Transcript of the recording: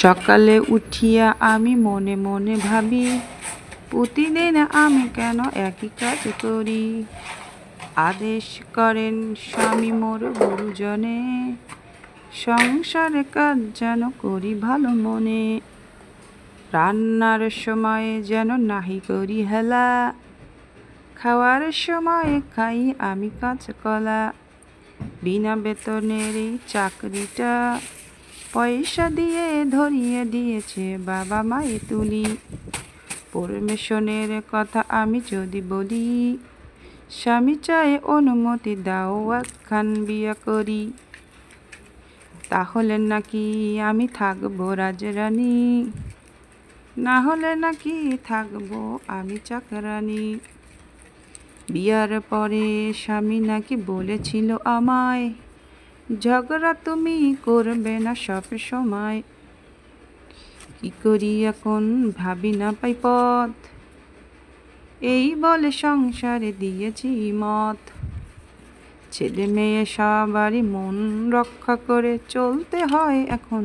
সকালে উঠিয়া আমি মনে মনে ভাবি, প্রতিদিন আমি কেন একই কাজ করি। আদেশ করেন স্বামী মোর গুরুজনে, সংসারে কাজ যেন করি ভালো মনে। রান্নার সময় যেন নাহি করি হেলা, খাওয়ার সময় খাই আমি কাঁচকলা। বিনা বেতনের এই চাকরিটা পয়সা দিয়ে ধরিয়ে দিয়েছে বাবা মায়ে তুলি। পরমেশনের কথা আমি যদি বলি, স্বামী চায় অনুমতি দাও একখান বিয়া করি। তাহলে নাকি আমি থাকবো রাজরানী, না হলে নাকি থাকবো আমি চাকরানী। বিয়ার পরে স্বামী নাকি বলেছিল আমায়, ঝগড়া তুমি করবে না সব সময়। কি করি এখন ভাবি না পাই পথ, এই বলে সংসারে দিয়েছি মত। ছেলে মেয়ে সবারই মন রক্ষা করে চলতে হয় এখন